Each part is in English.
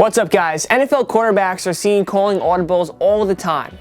What's up, guys? NFL quarterbacks are seen calling audibles all the time.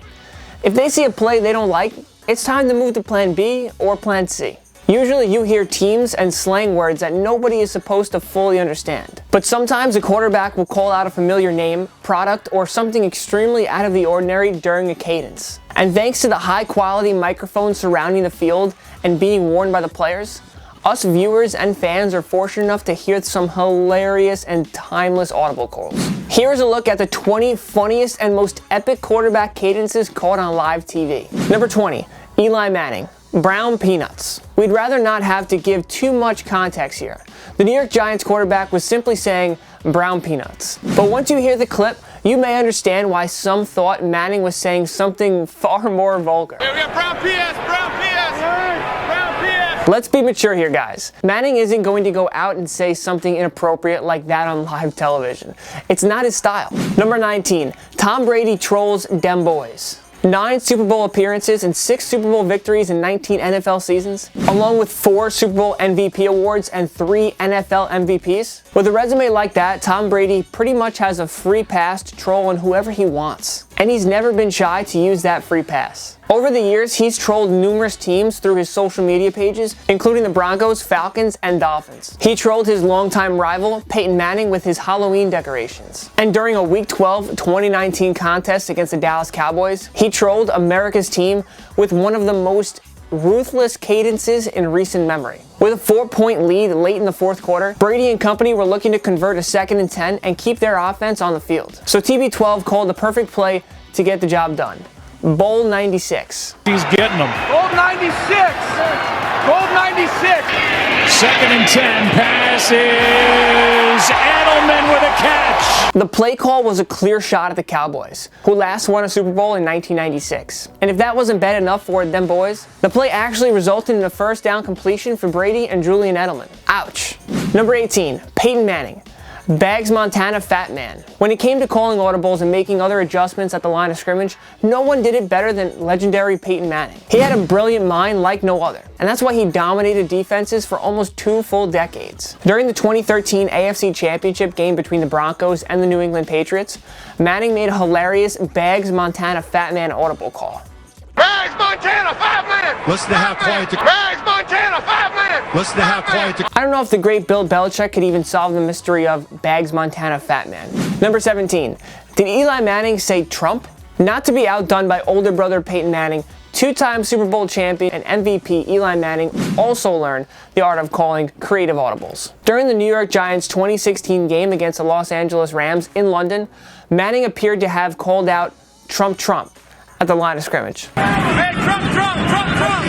If they see a play they don't like, it's time to move to plan B or plan C. Usually you hear teams and slang words that nobody is supposed to fully understand. But sometimes a quarterback will call out a familiar name, product, or something extremely out of the ordinary during a cadence. And thanks to the high quality microphones surrounding the field and being worn by the players, us viewers and fans are fortunate enough to hear some hilarious and timeless audible calls. Here's a look at the 20 funniest and most epic quarterback cadences caught on live TV. Number 20, Eli Manning. Brown peanuts. We'd rather not have to give too much context here. The New York Giants quarterback was simply saying brown peanuts. But once you hear the clip, you may understand why some thought Manning was saying something far more vulgar. Hey, we got brown peanuts, brown peanuts, brown peanuts. Let's be mature here, guys. Manning isn't going to go out and say something inappropriate like that on live television. It's not his style. Number 19, Tom Brady trolls dem boys. 9 Super Bowl appearances and 6 Super Bowl victories in 19 NFL seasons, along with 4 Super Bowl MVP awards and 3 NFL MVPs. With a resume like that, Tom Brady pretty much has a free pass to troll on whoever he wants. And he's never been shy to use that free pass. Over the years, he's trolled numerous teams through his social media pages, including the Broncos, Falcons, and Dolphins. He trolled his longtime rival, Peyton Manning, with his Halloween decorations. And during a Week 12 2019 contest against the Dallas Cowboys, he trolled America's team with one of the most ruthless cadences in recent memory. With a 4-point lead late in the fourth quarter, Brady and company were looking to convert a 2nd and 10 and keep their offense on the field. So TB12 called the perfect play to get the job done. Bowl 96. He's getting them. Gold 96. Gold 96. 2nd and 10. Pass is Edelman with a catch. The play call was a clear shot at the Cowboys, who last won a Super Bowl in 1996. And if that wasn't bad enough for them boys, the play actually resulted in a first down completion for Brady and Julian Edelman. Ouch. Number 18, Peyton Manning. Bags Montana Fat Man. When it came to calling audibles and making other adjustments at the line of scrimmage, no one did it better than legendary Peyton Manning. He had a brilliant mind like no other, and that's why he dominated defenses for almost 2 full decades. During the 2013 AFC Championship game between the Broncos and the New England Patriots, Manning made a hilarious Bags Montana Fat Man audible call. Bags Montana, 5 man. Listen to how quiet the... Bags Montana, 5 man. Listen to how quiet the... I don't know if the great Bill Belichick could even solve the mystery of Bags Montana Fat Man. Number 17. Did Eli Manning say Trump? Not to be outdone by older brother Peyton Manning, 2-time Super Bowl champion and MVP Eli Manning also learned the art of calling creative audibles. During the New York Giants 2016 game against the Los Angeles Rams in London, Manning appeared to have called out Trump Trump at the line of scrimmage. Hey, Trump, Trump, Trump, Trump.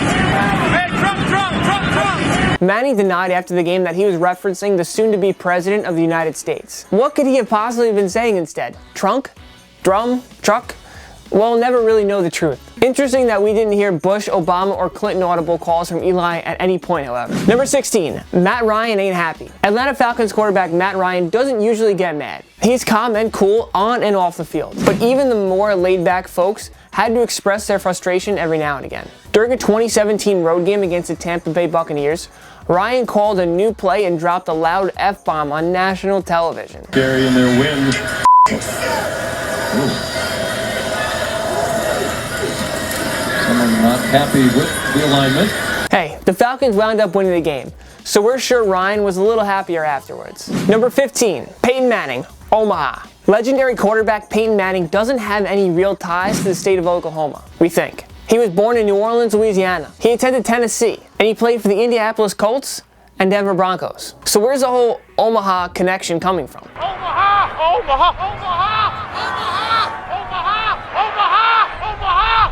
Hey, Trump, Trump, Trump, Trump. Manning denied after the game that he was referencing the soon-to-be president of the United States. What could he have possibly been saying instead? Trunk? Drum? Truck? We'll never really know the truth. Interesting that we didn't hear Bush, Obama, or Clinton audible calls from Eli at any point, however. Number 16, Matt Ryan ain't happy. Atlanta Falcons quarterback Matt Ryan doesn't usually get mad. He's calm and cool on and off the field. But even the more laid-back folks had to express their frustration every now and again. During a 2017 road game against the Tampa Bay Buccaneers, Ryan called a new play and dropped a loud F-bomb on national television. Gary and their win. Someone not happy with the alignment. Hey, the Falcons wound up winning the game, so we're sure Ryan was a little happier afterwards. Number 15, Peyton Manning, Omaha. Legendary quarterback Peyton Manning doesn't have any real ties to the state of Oklahoma, we think. He was born in New Orleans, Louisiana. He attended Tennessee, and he played for the Indianapolis Colts and Denver Broncos. So where's the whole Omaha connection coming from? Omaha, Omaha, Omaha, Omaha, Omaha, Omaha, Omaha,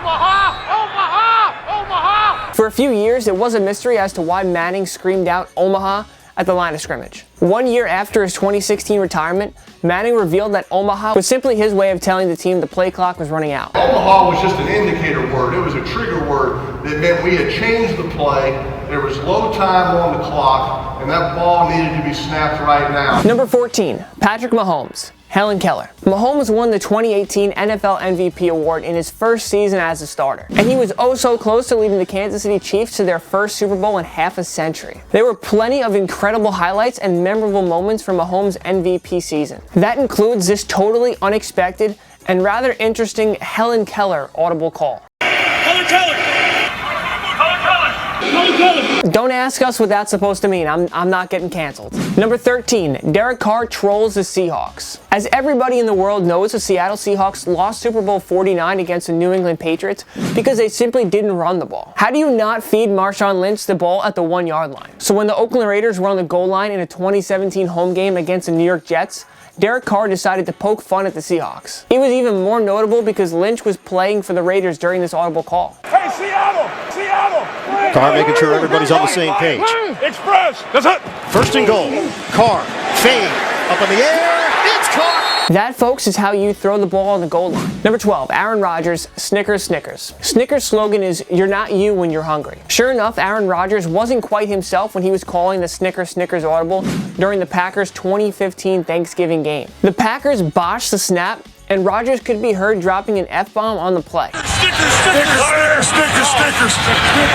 Omaha, Omaha, Omaha. For a few years, it was a mystery as to why Manning screamed out Omaha at the line of scrimmage. 1 year after his 2016 retirement, Manning revealed that Omaha was simply his way of telling the team the play clock was running out. Omaha was just an indicator word. It was a trigger word that meant we had changed the play. There was low time on the clock, and that ball needed to be snapped right now. Number 14, Patrick Mahomes. Helen Keller. Mahomes won the 2018 NFL MVP award in his first season as a starter, and he was oh so close to leading the Kansas City Chiefs to their first Super Bowl in half a century. There were plenty of incredible highlights and memorable moments from Mahomes' MVP season. That includes this totally unexpected and rather interesting Helen Keller audible call. Helen Keller! Helen Keller! Helen Keller! Don't ask us what that's supposed to mean. I'm not getting canceled. Number 13, Derek Carr trolls the Seahawks. As everybody in the world knows, the Seattle Seahawks lost Super Bowl 49 against the New England Patriots because they simply didn't run the ball. How do you not feed Marshawn Lynch the ball at the 1-yard line? So when the Oakland Raiders were on the goal line in a 2017 home game against the New York Jets, Derek Carr decided to poke fun at the Seahawks. He was even more notable because Lynch was playing for the Raiders during this audible call. Hey, Seattle! Seattle! Carr making sure everybody's on the same page. Express! That's it! First and goal. Carr, fade, up in the air, it's Carr! That, folks, is how you throw the ball on the goal line. Number 12, Aaron Rodgers, Snickers, Snickers. Snickers' slogan is, "You're not you when you're hungry." Sure enough, Aaron Rodgers wasn't quite himself when he was calling the Snickers, Snickers audible during the Packers' 2015 Thanksgiving game. The Packers botched the snap, and Rodgers could be heard dropping an F-bomb on the play. Snickers! Snickers! Snickers! Snickers!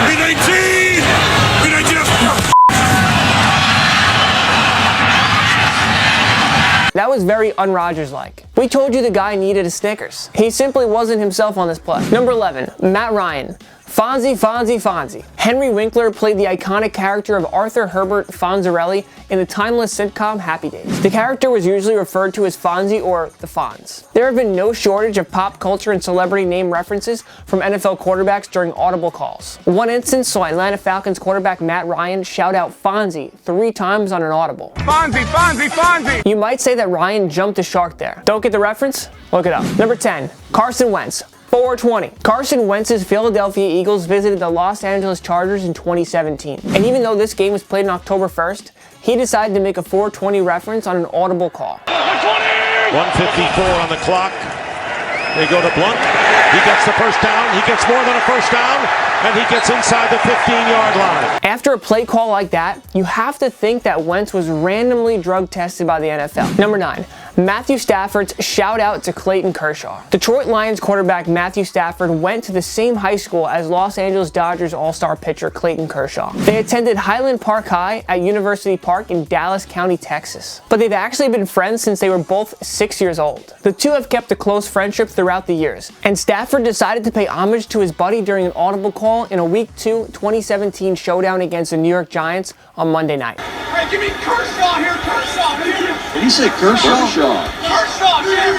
B-19! B-19! That was very un-Rodgers-like. We told you the guy needed a Snickers. He simply wasn't himself on this play. Number 11, Matt Ryan. Fonzie, Fonzie, Fonzie. Henry Winkler played the iconic character of Arthur Herbert Fonzarelli in the timeless sitcom Happy Days. The character was usually referred to as Fonzie or the Fonz. There have been no shortage of pop culture and celebrity name references from NFL quarterbacks during audible calls. One instance saw Atlanta Falcons quarterback Matt Ryan shout out Fonzie 3 times on an audible. Fonzie! Fonzie! Fonzie! You might say that Ryan jumped the shark there. Don't get the reference? Look it up. Number 10, Carson Wentz. 420. Carson Wentz's Philadelphia Eagles visited the Los Angeles Chargers in 2017. And even though this game was played on October 1st, he decided to make a 420 reference on an audible call. 1:54 on the clock. They go to Blunt. He gets the first down. He gets more than a first down. And he gets inside the 15-yard line. After a play call like that, you have to think that Wentz was randomly drug tested by the NFL. Number 9, Matthew Stafford's shout out to Clayton Kershaw. Detroit Lions quarterback Matthew Stafford went to the same high school as Los Angeles Dodgers all-star pitcher Clayton Kershaw. They attended Highland Park High at University Park in Dallas County, Texas. But they've actually been friends since they were both 6 years old. The two have kept a close friendship throughout the years, and Stafford decided to pay homage to his buddy during an audible call in a Week 2 2017 showdown against the New York Giants on Monday night. Hey, give me Kershaw here! Kershaw here! Did he say Kershaw? Kershaw here!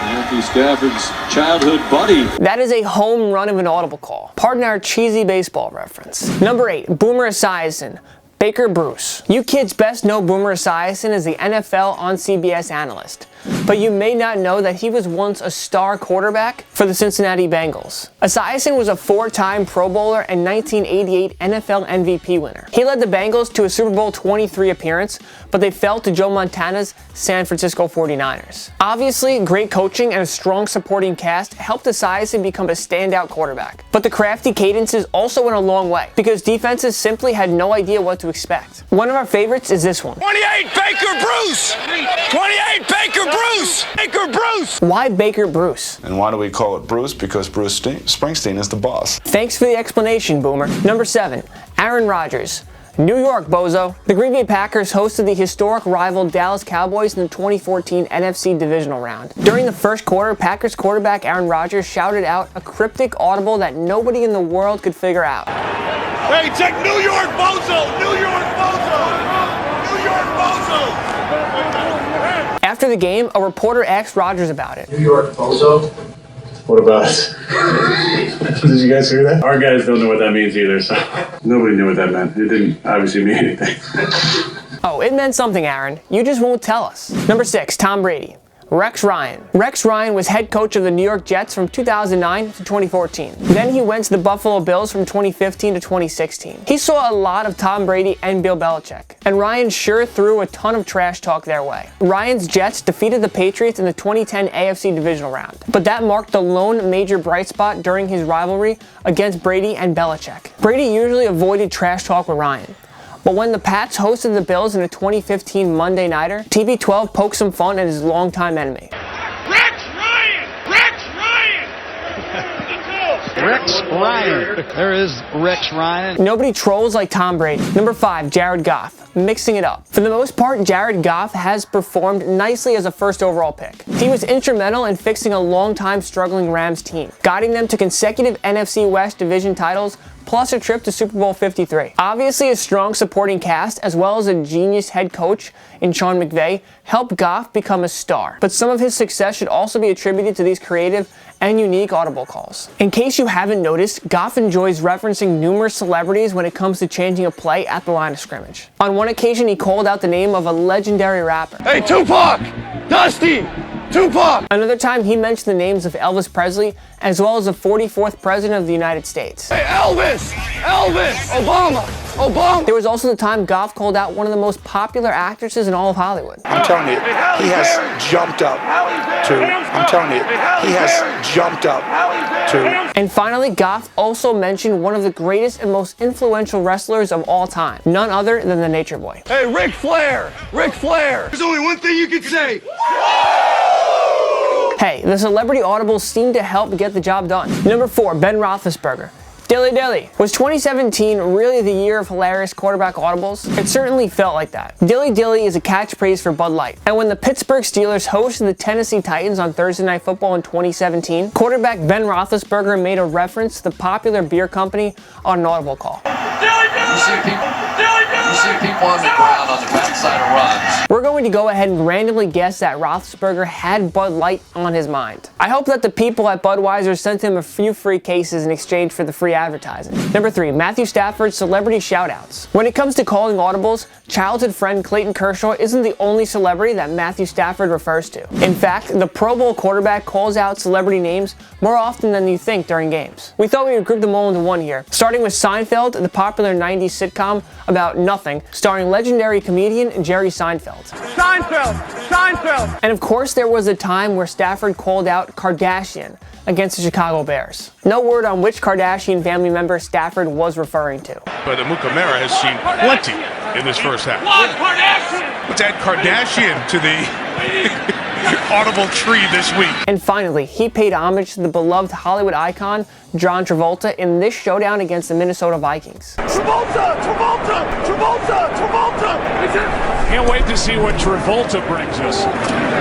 Matthew Stafford's childhood buddy. That is a home run of an audible call. Pardon our cheesy baseball reference. Number 8, Boomer Esiason. Baker Bruce. You kids best know Boomer Esiason as the NFL on CBS analyst, but you may not know that he was once a star quarterback for the Cincinnati Bengals. Esiason was a 4-time Pro Bowler and 1988 NFL MVP winner. He led the Bengals to a Super Bowl 23 appearance, but they fell to Joe Montana's San Francisco 49ers. Obviously, great coaching and a strong supporting cast helped Esiason become a standout quarterback, but the crafty cadences also went a long way because defenses simply had no idea what to expect. One of our favorites is this one. 28 Baker Bruce! 28 Baker Bruce! Baker Bruce! Why Baker Bruce? And why do we call it Bruce? Because Bruce Springsteen is the boss. Thanks for the explanation, Boomer. Number 7, Aaron Rodgers. New York, Bozo. The Green Bay Packers hosted the historic rival Dallas Cowboys in the 2014 NFC Divisional Round. During the first quarter, Packers quarterback Aaron Rodgers shouted out a cryptic audible that nobody in the world could figure out. Hey, check New York Bozo! New York Bozo! New York Bozo! After the game, a reporter asked Rodgers about it. New York Bozo. What about it? Did you guys hear that? Our guys don't know what that means either, so nobody knew what that meant. It didn't obviously mean anything. Oh, it meant something, Aaron. You just won't tell us. Number 6, Tom Brady. Rex Ryan. Rex Ryan was head coach of the New York Jets from 2009 to 2014. Then he went to the Buffalo Bills from 2015 to 2016. He saw a lot of Tom Brady and Bill Belichick, and Ryan sure threw a ton of trash talk their way. Ryan's Jets defeated the Patriots in the 2010 AFC Divisional Round, but that marked the lone major bright spot during his rivalry against Brady and Belichick. Brady usually avoided trash talk with Ryan. But when the Pats hosted the Bills in a 2015 Monday Nighter, TB12 poked some fun at his longtime enemy. Rex Ryan! Rex Ryan! Rex Ryan. There is Rex Ryan. Nobody trolls like Tom Brady. Number 5, Jared Goff, mixing it up. For the most part, Jared Goff has performed nicely as a first overall pick. He was instrumental in fixing a long-time struggling Rams team, guiding them to consecutive NFC West division titles, plus a trip to Super Bowl 53. Obviously, a strong supporting cast, as well as a genius head coach in Sean McVay, helped Goff become a star. But some of his success should also be attributed to these creative and unique audible calls. In case you haven't noticed, Goff enjoys referencing numerous celebrities when it comes to changing a play at the line of scrimmage. On one occasion, he called out the name of a legendary rapper. Hey, Tupac! Dusty! Tupac! Another time, he mentioned the names of Elvis Presley, as well as the 44th President of the United States. Hey, Elvis! Elvis! Obama! Obama! There was also the time Goff called out one of the most popular actresses in all of Hollywood. I'm telling you, he has jumped up to. I'm telling you, he has jumped up to. And finally, Goff also mentioned one of the greatest and most influential wrestlers of all time, none other than the Nature Boy. Hey, Ric Flair! Ric Flair! There's only one thing you can say. Hey, the celebrity audibles seem to help get the job done. Number 4, Ben Roethlisberger. Dilly Dilly. Was 2017 really the year of hilarious quarterback audibles? It certainly felt like that. Dilly Dilly is a catchphrase for Bud Light. And when the Pittsburgh Steelers hosted the Tennessee Titans on Thursday Night Football in 2017, quarterback Ben Roethlisberger made a reference to the popular beer company on an audible call. You see people on the ground on the backside of runs. We're going to go ahead and randomly guess that Roethlisberger had Bud Light on his mind. I hope that the people at Budweiser sent him a few free cases in exchange for the free advertising. Number 3, Matthew Stafford's celebrity shoutouts. When it comes to calling audibles, childhood friend Clayton Kershaw isn't the only celebrity that Matthew Stafford refers to. In fact, the Pro Bowl quarterback calls out celebrity names more often than you think during games. We thought we would group them all into one here, starting with Seinfeld, the popular 90s sitcom about nothing, starring legendary comedian Jerry Seinfeld. Seinfeld! Seinfeld! And of course, there was a time where Stafford called out Kardashian against the Chicago Bears. No word on which Kardashian family member Stafford was referring to. But the Mukamara has seen plenty in this first half. Let's add Kardashian to the audible tree this week. And finally, he paid homage to the beloved Hollywood icon John Travolta in this showdown against the Minnesota Vikings. Travolta! Travolta! Travolta! Travolta! Can't wait to see what Travolta brings us.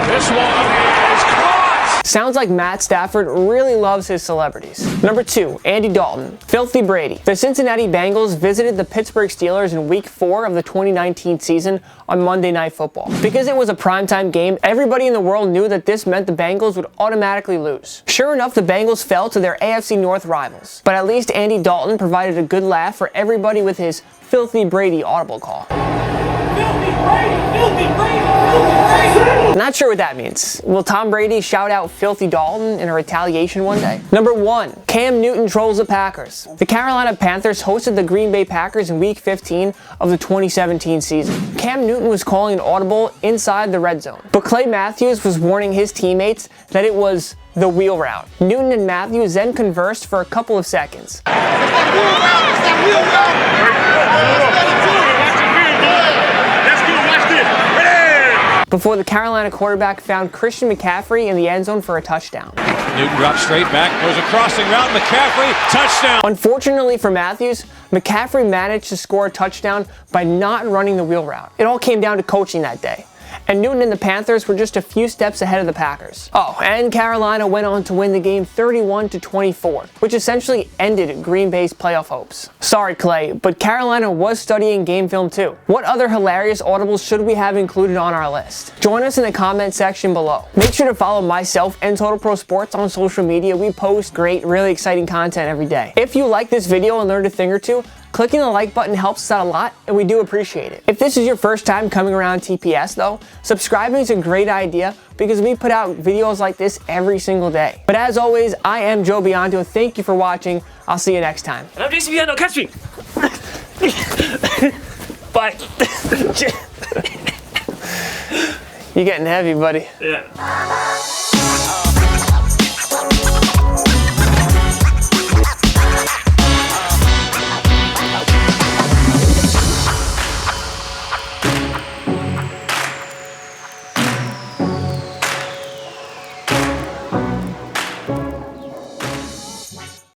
This one is caught! Sounds like Matt Stafford really loves his celebrities. Number 2, Andy Dalton, Filthy Brady. The Cincinnati Bengals visited the Pittsburgh Steelers in Week 4 of the 2019 season on Monday Night Football. Because it was a primetime game, everybody in the world knew that this meant the Bengals would automatically lose. Sure enough, the Bengals fell to their AFC North rivals. But at least Andy Dalton provided a good laugh for everybody with his Filthy Brady audible call. Filthy Brady! Filthy Brady! Filthy Brady! Not sure what that means. Will Tom Brady shout out Filthy Dalton in a retaliation one day? Number 1, Cam Newton trolls the Packers. The Carolina Panthers hosted the Green Bay Packers in Week 15 of the 2017 season. Cam Newton was calling an audible inside the red zone, but Clay Matthews was warning his teammates that it was the wheel route. Newton and Matthews then conversed for a couple of seconds. Before the Carolina quarterback found Christian McCaffrey in the end zone for a touchdown. Newton drops straight back, throws a crossing route, McCaffrey, touchdown! Unfortunately for Matthews, McCaffrey managed to score a touchdown by not running the wheel route. It all came down to coaching that day. And Newton and the Panthers were just a few steps ahead of the Packers. Oh, and Carolina went on to win the game 31-24, which essentially ended Green Bay's playoff hopes. Sorry, Clay, but Carolina was studying game film too. What other hilarious audibles should we have included on our list? Join us in the comment section below. Make sure to follow myself and Total Pro Sports on social media. We post great, really exciting content every day. If you like this video and learned a thing or two, clicking the like button helps us out a lot, and we do appreciate it. If this is your first time coming around TPS though, subscribing is a great idea because we put out videos like this every single day. But as always, I am Joe Biondo. Thank you for watching. I'll see you next time. And I'm Jason Biondo. Catch me! Bye. You're getting heavy, buddy. Yeah.